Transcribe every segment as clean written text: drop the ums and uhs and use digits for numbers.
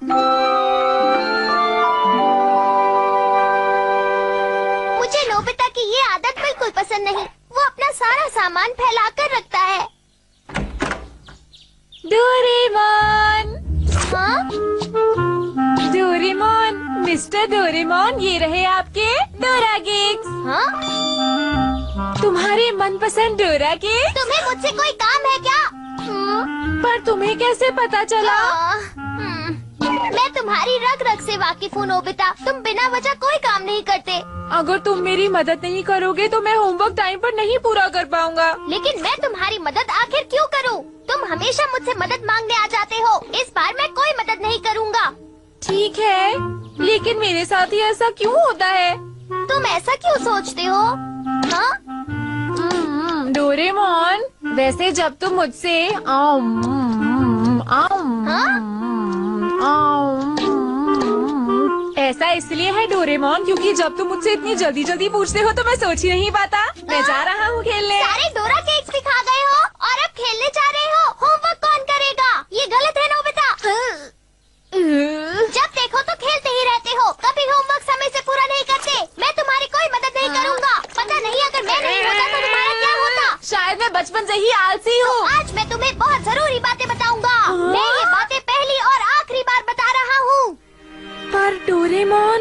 मुझे नोबिता की ये आदत बिल्कुल पसंद नहीं। वो अपना सारा सामान फैला कर रखता है। डोरेमोन, हाँ? डोरेमोन, मिस्टर डोरेमोन, ये रहे आपके डोरा केक्स। हाँ? तुम्हारे मनपसंद डोरा केक्स। तुम्हें मुझसे कोई काम है क्या? पर तुम्हें कैसे पता चला? मैं तुम्हारी रग रग से वाकिफ हूँ नोबिता। तुम बिना वजह कोई काम नहीं करते। अगर तुम मेरी मदद नहीं करोगे तो मैं होमवर्क टाइम पर नहीं पूरा कर पाऊंगा। लेकिन मैं तुम्हारी मदद आखिर क्यों करूँ? तुम हमेशा मुझसे मदद मांगने आ जाते हो। इस बार मैं कोई मदद नहीं करूँगा। ठीक है, लेकिन मेरे साथ ही ऐसा क्यों होता है? तुम ऐसा क्यों सोचते हो? हाँ? डोरेमोन, वैसे जब तुम मुझसे ऐसा इसलिए है डोरेमोन क्योंकि जब तुम मुझसे इतनी जल्दी जल्दी पूछते हो तो मैं सोच ही नहीं पाता। मैं जा रहा हूँ खेलने। सारे डोरा केक्स भी खा गए हो और अब खेलने जा रहे हो। होमवर्क कौन करेगा? ये गलत है नोबिता। जब देखो तो खेलते ही रहते हो। कभी होमवर्क समय से पूरा नहीं करते। मैं तुम्हारी कोई मदद नहीं करूँगा। पता नहीं अगर मैं नहीं होता तो तुम्हारा क्या होता? शायद मैं बचपन से ही आलसी हूँ। आज मैं तुम्हें बहुत जरूरी बातें बताऊंगा। मैं ये बातें पहली और आखिरी बार बता रहा हूँ। पर डोरेमोन,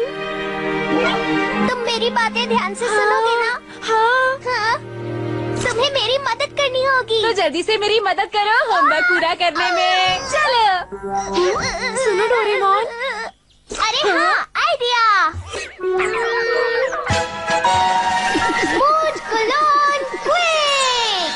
तुम मेरी बातें ध्यान से सुनोगे ना? हाँ। हाँ? तुम्हें मेरी मदद करनी होगी। तो जल्दी से मेरी मदद करो होमवर्क पूरा करने में। चलो। सुनो डोरेमोन। अरे हाँ, आइडिया। Mood clone quick.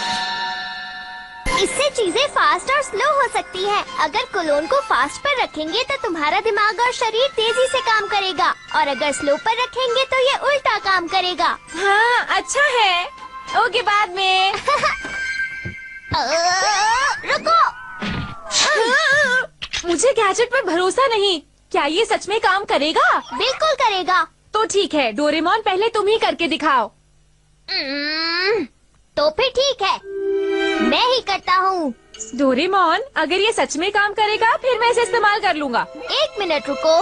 इससे चीजें फास्ट और स्लो हो सकती हैं। अगर क्लोन को फास्ट पर रखेंगे तो तुम्हारा दिमाग और शरीर तेजी से काम करेगा और अगर स्लो पर रखेंगे तो ये उल्टा काम करेगा। हाँ, अच्छा है। ओके, बाद में। रुको। मुझे गैजेट पर भरोसा नहीं। क्या ये सच में काम करेगा? बिल्कुल करेगा। तो ठीक है डोरेमोन, पहले तुम ही करके दिखाओ। तो फिर ठीक है, मैं ही करता हूँ। डोरेमोन, अगर ये सच में काम करेगा फिर मैं इसे इस्तेमाल कर लूँगा। 1 मिनट रुको।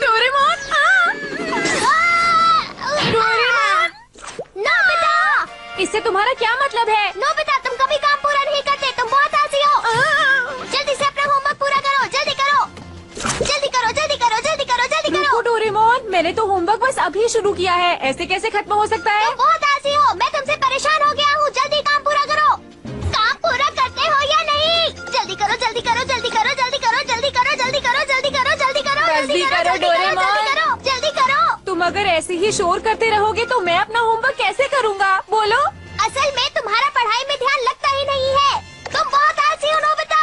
Doraemon, Nobita! इससे तुम्हारा क्या मतलब है? नोबिता, तुम कभी काम पूरा नहीं करते। तुम बहुत आलसी हो। जल्दी से अपना होमवर्क पूरा करो। जल्दी करो, जल्दी करो, जल्दी करो, जल्दी करो, जल्दी करो। रुको डोरेमोन, मैंने तो होमवर्क बस अभी शुरू किया है। ऐसे कैसे खत्म हो सकता है? तुम बहुत आलसी हो। मैं तुमसे परेशान हो गया हूँ। जल्दी काम पूरा करो। काम पूरा करते हो या नहीं? जल्दी करो, जल्दी करो, जल्दी करो, जल्दी करो, जल्दी करो, जल्दी करो, जल्दी करो, जल्दी करो, जल्दी करो डोरेमोन। जल्दी करो, जल्दी करो। तुम अगर ऐसे ही शोर करते रहोगे तो मैं अपना होमवर्क कैसे करूँगा? बोलो। असल में तुम्हारा पढ़ाई में ध्यान लगता ही नहीं है। तुम बहुत आलसी हो नोबिता।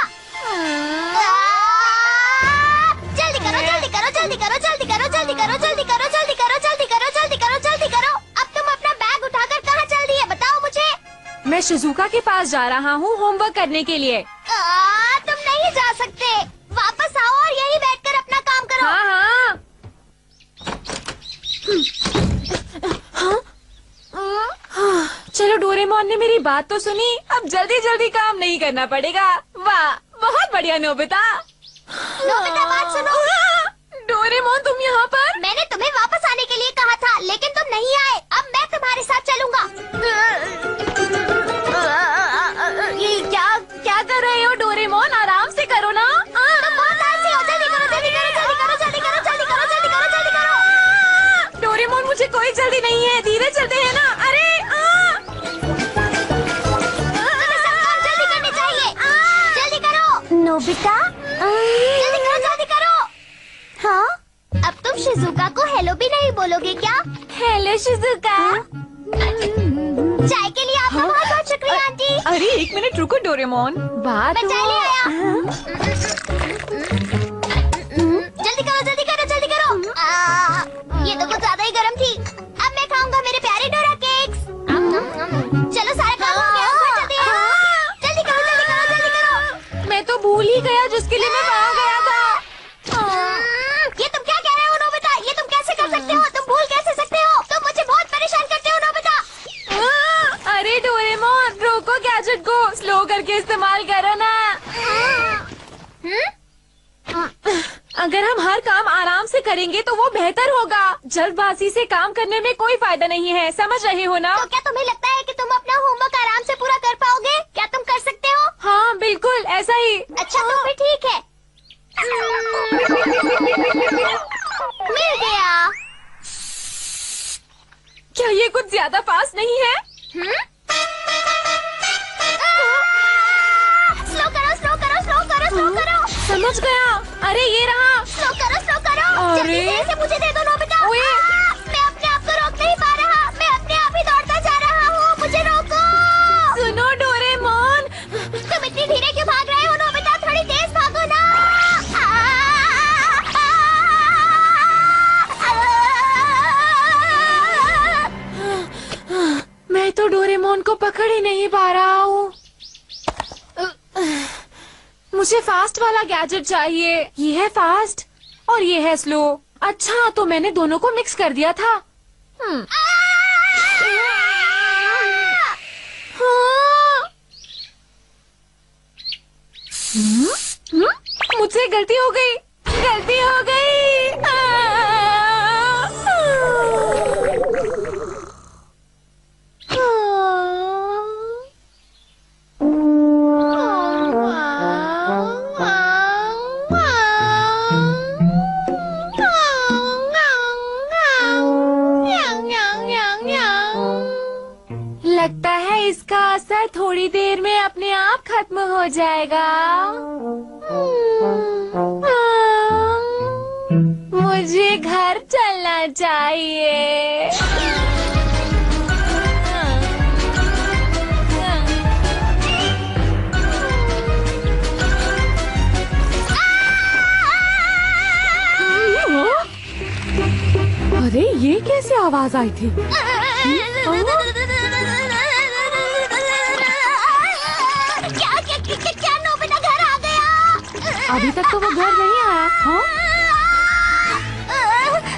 जल्दी करो, जल्दी करो, जल्दी करो, जल्दी करो, जल्दी करो, जल्दी करो, जल्दी करो, जल्दी करो, जल्दी करो, जल्दी करो। अब तुम अपना बैग उठाकर कहाँ चल रही है? बताओ मुझे। मैं शिजुका के पास जा रहा हूँ होमवर्क करने के लिए। तुम नहीं जा सकते। वापस आओ और यहीं बैठकर अपना काम करो। हाँ हाँ। चलो डोरेमोन ने मेरी बात तो सुनी। अब जल्दी जल्दी काम नहीं करना पड़ेगा। वाह, बहुत बढ़िया नोबिता। नोबिता, बात सुनो। डोरेमोन, तुम यहाँ पर? मैंने तुम्हें वापस आने के लिए कहा था लेकिन तुम नहीं आए। अब मैं तुम्हारे साथ चलूंगा। ये क्या कर रहे हो डोरेमोन? आराम से करो ना। तुम बहुत आलसी हो। जल्दी करो, जल्दी करो, जल्दी करो, जल्दी करो, जल्दी करो, जल्दी करो, जल्दी करो। डोरेमोन, मुझे कोई जल्दी नहीं है। धीरे चलते हैं ना। अरे तुम्हें सब काम जल्दी करने चाहिए। जल्दी करो नोबिता। जल्दी करो, जल्दी करो। हाँ? अब तुम शिजुका को हेलो भी नहीं बोलोगे क्या? Hello Shizuka. चाय के लिए आपका बहुत बहुत शुक्रिया आंटी। अरे 1 मिनट रुको डोरेमोन, बात मैं चाय ले आया। जल्दी करो, जल्दी करो, जल्दी करो। ये तो कुछ ज्यादा ही गर्म थी। अब मैं खाऊंगा मेरे प्यारे डोरा केक्स। चलो सारा काम हो गया। ऊपर चलते हैं। जल्दी करो, जल्दी करो, जल्दी करो। मैं तो भूल ही गया जिसके लिए मैं वहाँ गया था। ये तुम क्या कह रहे हो नोबिता? ये तुम कैसे कर सकते हो? तुम भूल कैसे सकते हो? तुम मुझे बहुत परेशान करते हो नोबिता। अरे डोरेमोन, रोको गैजेट को। स्लो करके के इस्तेमाल करो ना। अगर हम हर काम आराम से करेंगे तो वो बेहतर होगा। जल्दबाजी से काम करने में कोई फायदा नहीं है, समझ रहे हो ना? तो क्या तुम्हें लगता है कि तुम अपना होमवर्क आराम से पूरा कर पाओगे? क्या तुम कर सकते हो? हाँ बिल्कुल ऐसा ही। अच्छा तो फिर ठीक है। मिल गया। क्या ये कुछ ज्यादा फास्ट नहीं है? स्लो करो, स्लो करो, स्लो करो, स्लो करो। समझ गया। अरे ये रहा। स्लो करो, स्लो करो। जल्दी से इसे मुझे दे दो नोबिता। मैं अपने आप को रोक नहीं पा रहा। मैं अपने आप ही दौड़ता जा रहा हूँ। मुझे रोको। सुनो डोरेमोन। तुम इतनी धीरे क्यों भाग रहे हो नोबिता? थोड़ी तेज भागो ना। मैं तो डोरेमोन को पकड़ ही नहीं पा रहा हूँ। मुझे फास्ट वाला गैजेट चाहिए। ये है फास्ट और ये है स्लो। अच्छा तो मैंने दोनों को मिक्स कर दिया था। हाँ। मुझसे गलती हो गई, गलती हो गई। लगता है इसका असर थोड़ी देर में अपने आप खत्म हो जाएगा। मुझे घर चलना चाहिए। अरे ये कैसे आवाज आई थी? क्या नोबिता घर आ गया? अभी तक तो वो घर नहीं आया। हाँ?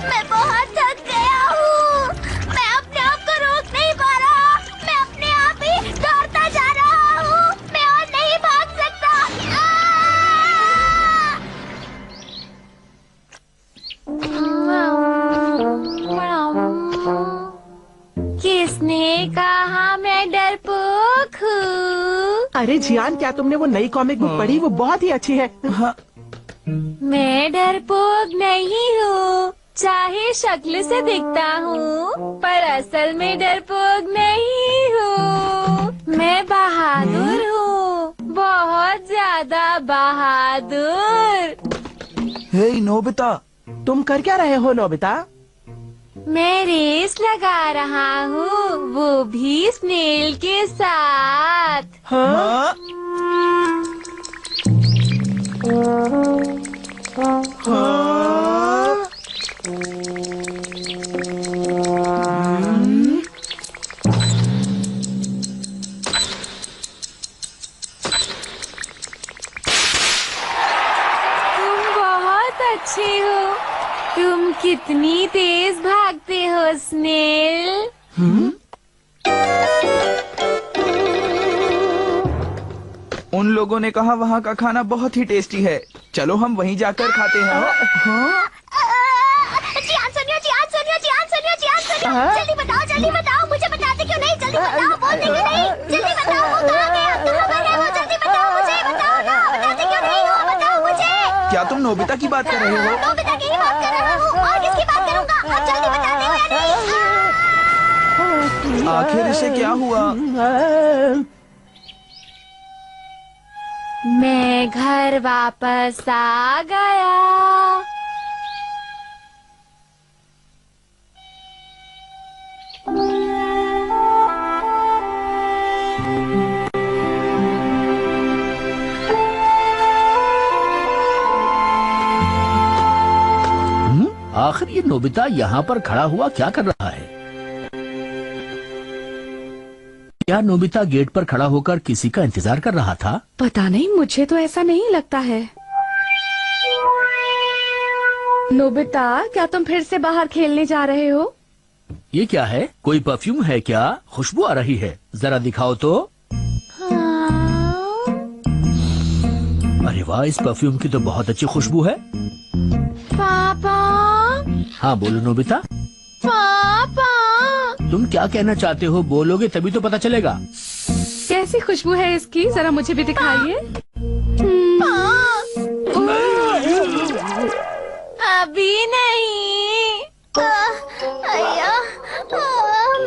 मैं बहुत थक गया हूँ। मैं अपने आप को रोक नहीं पा रहा। मैं अपने आप ही दौड़ता जा रहा हूँ। मैं और नहीं भाग सकता। किसने कहा मैं डरपोक हूँ? अरे जियान, क्या तुमने वो नई कॉमिक बुक पढ़ी? वो बहुत ही अच्छी है। हाँ। मैं डरपोक नहीं हूँ, चाहे शक्ल से दिखता हूँ पर असल में डरपोक नहीं हूँ। मैं बहादुर हूँ, बहुत ज्यादा बहादुर। हे नोबिता, तुम कर क्या रहे हो नोबिता? मैं रेस लगा रहा हूँ, वो भी स्नेल के साथ। हाँ? हाँ? तुम बहुत अच्छे हो। तुम कितनी तेज भागते हो स्नेल। उन लोगों ने कहा वहाँ का खाना बहुत ही टेस्टी है। चलो हम वहीं जाकर खाते हैं। हाँ? जियान सुनियो, जियान सुनियो, जियान सुनियो, जियान सुनियो। जल्दी बताओ, जल्दी बताओ। मुझे बताते क्यों नहीं? जल्दी बताओ, बोलते क्यों नहीं? जल्दी बताओ, वो कहाँ गया? कहाँ है वो? जल्दी बताओ मुझे, बताओ ना। बताते क्यों नहीं हो? बताओ मुझे। क्या तुम नोबिता की बात कर रहे हो? नोबिता की ही बात कर रहा हूँ। और किसकी बात करूँगा? अब जल्दी बताते हो या नहीं? आखिर इसे क्या हुआ? मैं घर वापस आ गया। आखिर ये नोबिता यहाँ पर खड़ा हुआ क्या कर रहा है? क्या नोबिता गेट पर खड़ा होकर किसी का इंतजार कर रहा था? पता नहीं, मुझे तो ऐसा नहीं लगता है। नोबिता, क्या तुम फिर से बाहर खेलने जा रहे हो? ये क्या है? कोई परफ्यूम है क्या? खुशबू आ रही है, जरा दिखाओ तो। हाँ? अरे वाह, इस परफ्यूम की तो बहुत अच्छी खुशबू है। पापा, हाँ बोलो नोबिता, पापा, तुम क्या कहना चाहते हो? बोलोगे तभी तो पता चलेगा। कैसी खुशबू है इसकी, जरा मुझे भी दिखाइए। अभी नहीं। अय्या,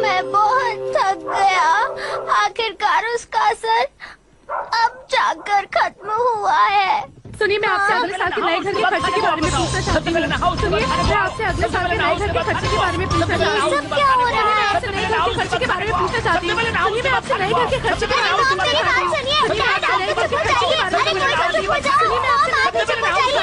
मैं बहुत थक गया। आखिरकार उसका असर अब जाकर खत्म हुआ है। सुनिए, मैं आपसे अगले साल के नए घर के खर्चे के बारे में पूछना चाहती हूँ। सुनिए, मैं आपसे अगले साल के नए घर के खर्चे के बारे में पूछना चाहती हूँ। सब क्या हो रहा है? आपसे नए घर के खर्चे के बारे में पूछना चाहती हूँ। सुनिए, मैं आपसे नए घर के खर्चे के बारे में मॉम, मेरी बात सुनिए। डैड, आप तो चुप हो जाइए। अरे कोई तो चुप हो जाओ। मॉम, आप भी चुप हो जाइए।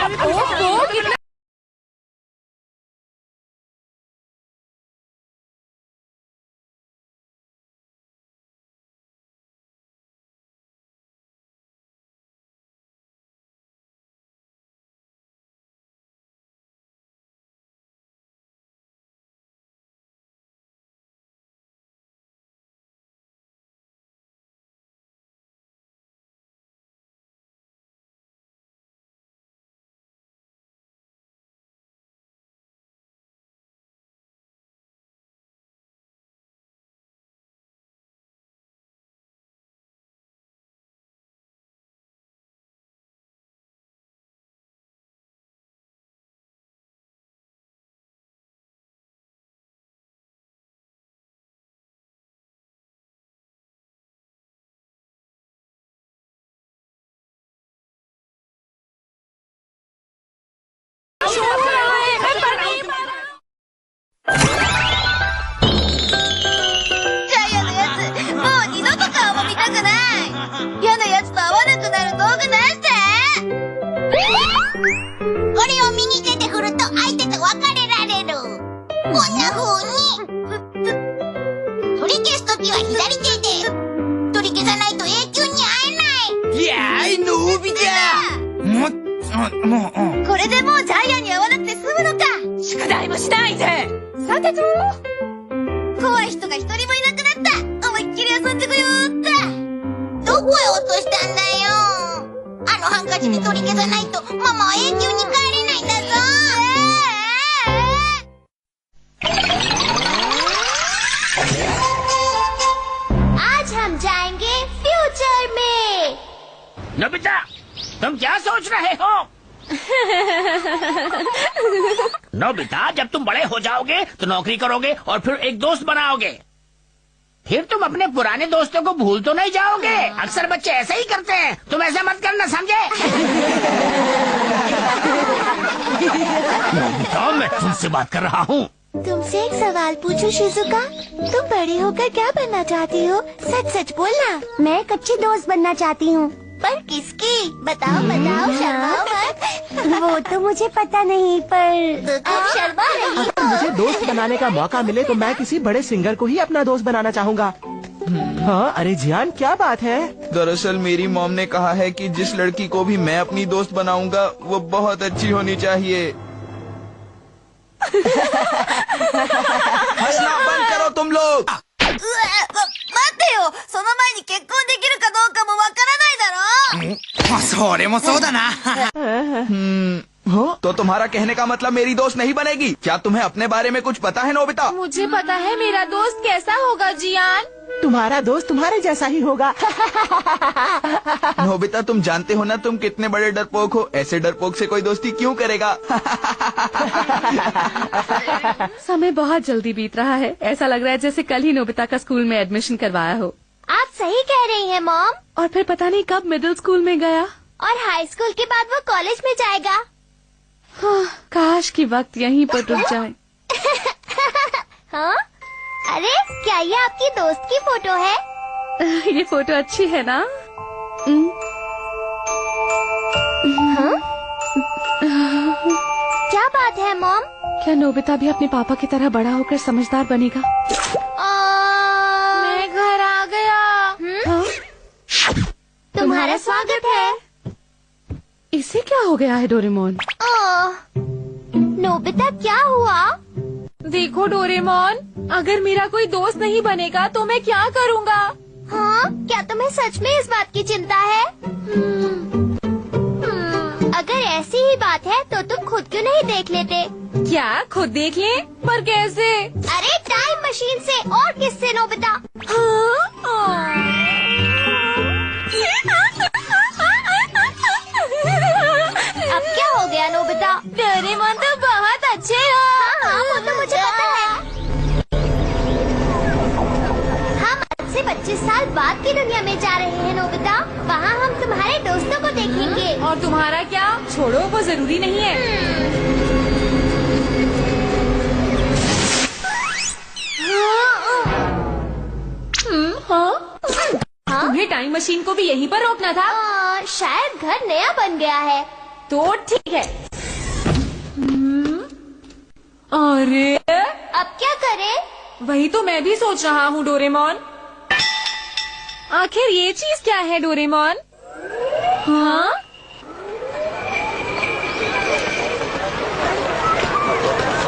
आज हम जाएंगे फ्यूचर में। नोबिता, तुम क्या सोच रहे हो? नोबिता, जब तुम बड़े हो जाओगे तो नौकरी करोगे और फिर एक दोस्त बनाओगे। फिर तुम अपने पुराने दोस्तों को भूल तो नहीं जाओगे। अक्सर बच्चे ऐसे ही करते हैं। तुम ऐसा मत करना, समझे? नोबिता, मैं तुमसे बात कर रहा हूँ। तुमसे एक सवाल पूछूं शिजुका? तुम बड़ी होकर क्या बनना चाहती हो? सच सच बोलना। मैं एक अच्छी दोस्त बनना चाहती हूँ। पर किसकी? बताओ बताओ, शर्माओ मत। वो तो मुझे पता नहीं, पर तो तुम शर्मा रही हो। मुझे दोस्त बनाने का मौका मिले तो मैं किसी बड़े सिंगर को ही अपना दोस्त बनाना चाहूँगा। हाँ, अरे जियान, क्या बात है? दरअसल मेरी मॉम ने कहा है कि जिस लड़की को भी मैं अपनी दोस्त बनाऊंगा वो बहुत अच्छी होनी चाहिए। हंसना बंद करो तुम लोग। तो तुम्हारा कहने का मतलब मेरी दोस्त नहीं बनेगी? क्या तुम्हें अपने बारे में कुछ पता है नोबिता? मुझे पता है मेरा दोस्त कैसा होगा जियान। तुम्हारा दोस्त तुम्हारे जैसा ही होगा। नोबिता, तुम जानते हो ना तुम कितने बड़े डरपोक हो। ऐसे डरपोक से कोई दोस्ती क्यों करेगा? समय बहुत जल्दी बीत रहा है। ऐसा लग रहा है जैसे कल ही नोबिता का स्कूल में एडमिशन करवाया हो। आप सही कह रही हैं मॉम। और फिर पता नहीं कब मिडिल स्कूल में गया और हाई स्कूल के बाद वो कॉलेज में जाएगा। हाँ, काश की वक्त यहीं पर रुक जाए। हाँ? अरे क्या ये आपकी दोस्त की फोटो है? ये फोटो अच्छी है ना? हाँ? क्या बात है मॉम? क्या नोबिता भी अपने पापा की तरह बड़ा होकर समझदार बनेगा? मैं घर आ गया। हाँ? तुम्हारा स्वागत है। इसे क्या हो गया है डोरेमोन? नोबिता, क्या हुआ? देखो डोरेमोन, अगर मेरा कोई दोस्त नहीं बनेगा तो मैं क्या करूँगा? हाँ? क्या तुम्हें सच में इस बात की चिंता है? देख लेते। क्या खुद देख ले? पर कैसे? अरे टाइम मशीन से। और किससे नोबिता? अब क्या हो गया नोबिता? डोरेमोन तो बहुत अच्छे हो। हाँ, वो तो मुझे पता है। हम आज से 25 साल बाद की दुनिया में जा रहे हैं नोबिता। वहाँ हम तुम्हारे दोस्तों को देखेंगे। और तुम्हारा क्या? छोड़ो, वो जरूरी नहीं है। तुम्हें टाइम मशीन को भी यहीं पर रोकना था। शायद घर नया बन गया है। तो ठीक है। अरे अब क्या करें? वही तो मैं भी सोच रहा हूँ डोरेमोन। आखिर ये चीज क्या है डोरेमोन? हाँ?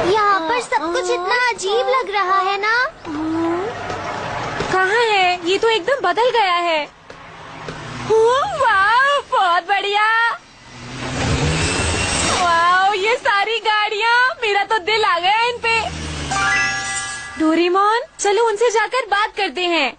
यहाँ पर सब कुछ इतना अजीब लग रहा है ना। कहाँ है? ये तो एकदम बदल गया है। वाह, बहुत बढ़िया। वाह, ये सारी गाड़ियाँ, मेरा तो दिल आ गया इन पे। डोरेमोन, चलो उनसे जाकर बात करते हैं।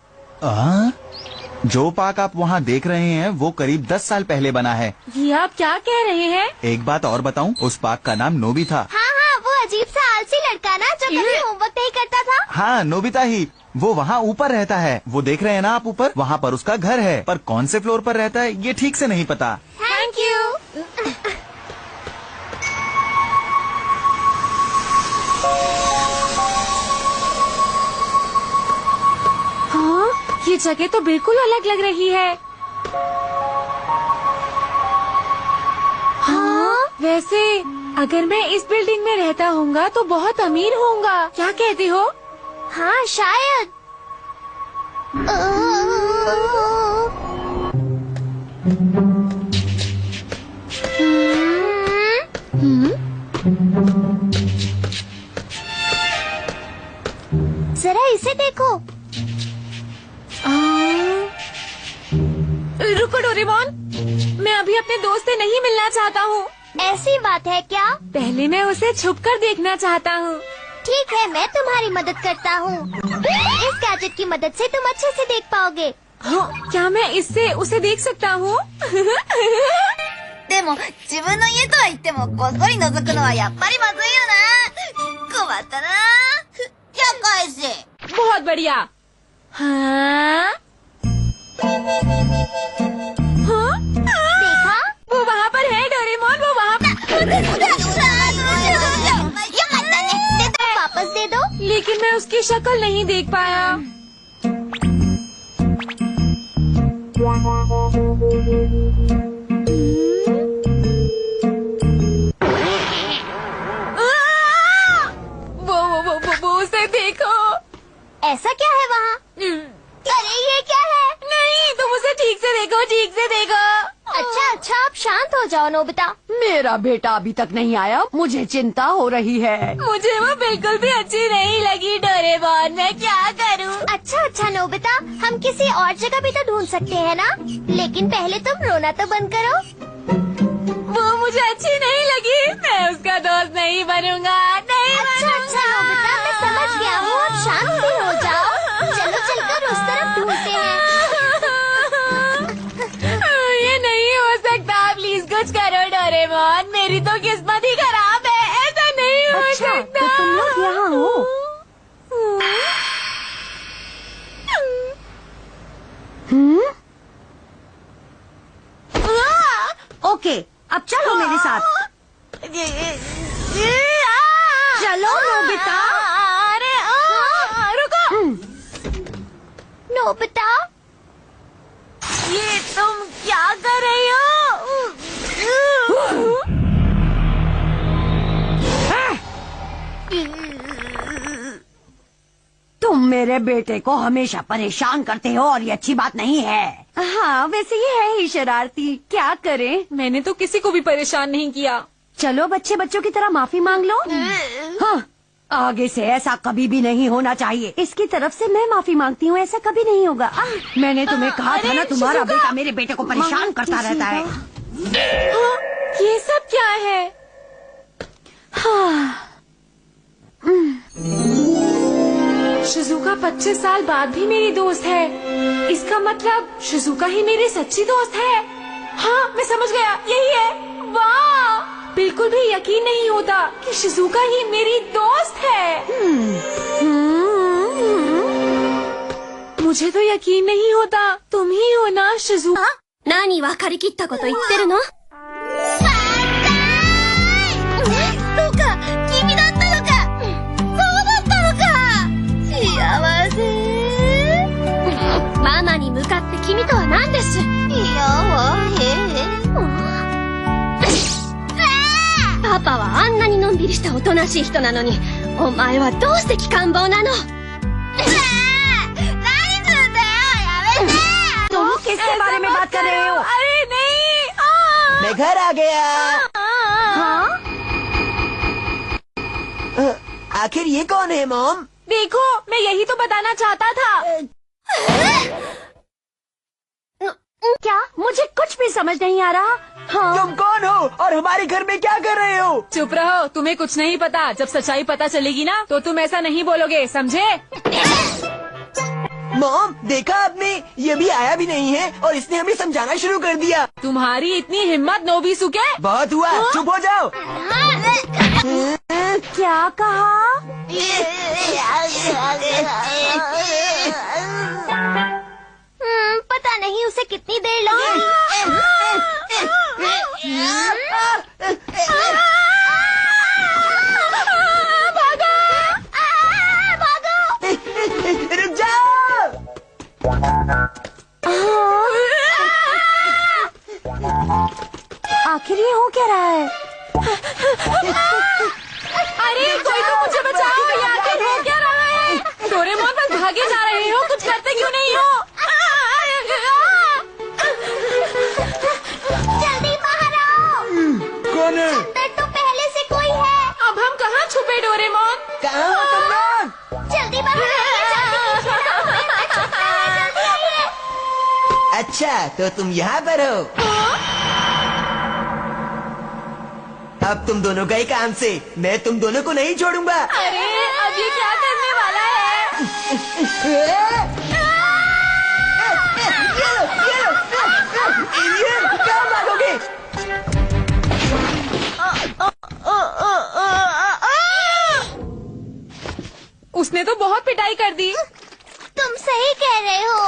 जो पार्क आप वहाँ देख रहे हैं वो करीब 10 साल पहले बना है। ये आप क्या कह रहे हैं? एक बात और बताऊं, उस पार्क का नाम नोबी था। हाँ हाँ, वो अजीब सा आलसी लड़का ना जो कभी होमवर्क नहीं करता था। हाँ, नोबिता ही। वो वहाँ ऊपर रहता है। वो देख रहे हैं ना आप ऊपर, वहाँ पर उसका घर है। पर कौन से फ्लोर पर रहता है ये ठीक से नहीं पता। Thank you. हाँ, ये जगह तो बिल्कुल अलग लग रही है। हाँ, वैसे अगर मैं इस बिल्डिंग में रहता होऊंगा तो बहुत अमीर होऊंगा। क्या कहते हो? हाँ, शायद। जरा इसे देखो। रुको डोरेमोन, मैं अभी अपने दोस्त से नहीं मिलना चाहता हूँ। ऐसी बात है क्या? पहले मैं उसे छुपकर देखना चाहता हूँ। ठीक है, मैं तुम्हारी मदद करता हूँ। इस गैजेट की मदद से तुम अच्छे से देख पाओगे। हाँ, क्या मैं इससे उसे देख सकता हूँ? でも自分の家とは言ってもこっそり覗くのはやっぱりまずいよな。困ったな。じゃあ返せ。 बहुत बढ़िया। हाँ? हाँ? देखा? वो वहाँ पर है डोरेमोन, वो वहाँ पर। よかったね。 वापस दे दो। लेकिन मैं उसकी शक्ल नहीं देख पाया। वो उसे देखो। ऐसा क्या है वहाँ? अरे ये क्या है? नहीं, तुम उसे ठीक से देखो, ठीक से देखो। अच्छा अच्छा, आप शांत हो जाओ नोबिता। मेरा बेटा अभी तक नहीं आया, मुझे चिंता हो रही है। मुझे वो बिल्कुल भी अच्छी नहीं लगी डोरेमोन, मैं क्या करूं? अच्छा अच्छा नोबिता, हम किसी और जगह भी तो ढूंढ सकते हैं ना। लेकिन पहले तुम रोना तो बंद करो। वो मुझे अच्छी नहीं लगी, मैं उसका दोस्त नहीं बनूंगा, नहीं अच्छा अच्छा नोबिता, मैं समझ गया हूँ। अब शांत भी हो जाओ। चलो चलकर उस तरफ ढूंढते हैं। ये नहीं हो सकता, प्लीज कुछ करो डोरेमोन, मेरी तो किस्मत ही खराब है, ऐसा नहीं हो सकता। तो तुम लोग यहाँ हो? ओके, अब चलो मेरे साथ। चलो नोबिता। अरे रुको। नोबिता, ये तुम क्या कर रही हो? तुम मेरे बेटे को हमेशा परेशान करते हो और ये अच्छी बात नहीं है। हाँ, वैसे ये है ही शरारती, क्या करें? मैंने तो किसी को भी परेशान नहीं किया। चलो बच्चों की तरह माफी मांग लो। हाँ, आगे से ऐसा कभी भी नहीं होना चाहिए। इसकी तरफ से मैं माफी मांगती हूँ, ऐसा कभी नहीं होगा। मैंने तुम्हें कहा था ना, तुम्हारा बेटा मेरे बेटे को परेशान करता रहता है। ये सब क्या है? शिजुका 25 साल बाद भी मेरी दोस्त है। इसका मतलब शिजुका ही मेरी सच्ची दोस्त है। हाँ, मैं समझ गया, यही है। वाह, बिल्कुल भी यकीन नहीं होता कि शिजुका ही मेरी दोस्त है। मुझे तो यकीन नहीं होता, तुम ही हो ना शिजुका। 何分かりきったこと言ってるの？そうか、君だったのか。そうだったのか。幸せ。ママに向かって君とは何です？パパはあんなにのんびりしたおとなしい人なのに、お前はどうして機関棒なの？ तुम किसके बारे में बात कर रहे हो? अरे नहीं, मैं घर आ गया। हाँ? आखिर ये कौन है मॉम? देखो, मैं यही तो बताना चाहता था। क्या? मुझे कुछ भी समझ नहीं आ रहा। हाँ? तुम कौन हो और हमारे घर में क्या कर रहे हो? चुप रहो, तुम्हें कुछ नहीं पता। जब सच्चाई पता चलेगी ना, तो तुम ऐसा नहीं बोलोगे, समझे? मॉम, देखा आपने, ये भी आया भी नहीं है और इसने हमें समझाना शुरू कर दिया। तुम्हारी इतनी हिम्मत नोबिसुके। बहुत हुआ, चुप हो जाओ। क्या कहा? पता नहीं उसे कितनी देर लगेगी। रुक जाओ। आखिर ये हो क्या रहा है? अरे कोई तो मुझे बचाओ, ये आखिर हो क्या रहा है? डोरेमोन, बस भागे जा रहे हो, कुछ करते क्यों नहीं हो? जल्दी बाहर आओ। कौन है? अंदर तो पहले से कोई है। अब हम कहाँ छुपे डोरेमोन? कहाँ हो तुम लोग? जल्दी बाहर आइए, जल्दी। जल्दी आइए। अच्छा, तो तुम यहाँ पर हो। अब तुम दोनों का ही काम से मैं तुम दोनों को नहीं छोड़ूंगा। अरे अब ये क्या करने वाला है? क्या भागोगे? उसने तो बहुत पिटाई कर दी। तुम सही कह रहे हो।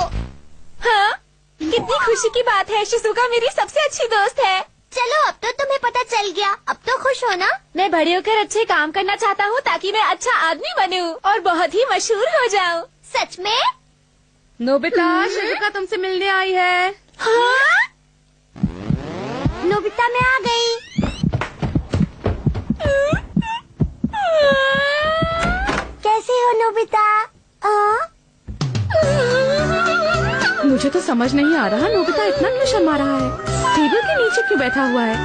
हाँ, कितनी खुशी की बात है, शिजुका मेरी सबसे अच्छी दोस्त है। चलो, अब तो तुम्हें पता चल गया, अब तो खुश हो ना? मैं बड़े होकर अच्छे काम करना चाहता हूँ ताकि मैं अच्छा आदमी बनूं और बहुत ही मशहूर हो जाऊँ। सच में? नोबिता, शिजुका तुमसे मिलने आई है। हाँ? नोबिता, मैं आ गई। कैसे हो नोबिता? मुझे तो समझ नहीं आ रहा, नोबिता इतना क्यों शर्मा रहा है? टेबल के नीचे क्यों बैठा हुआ है?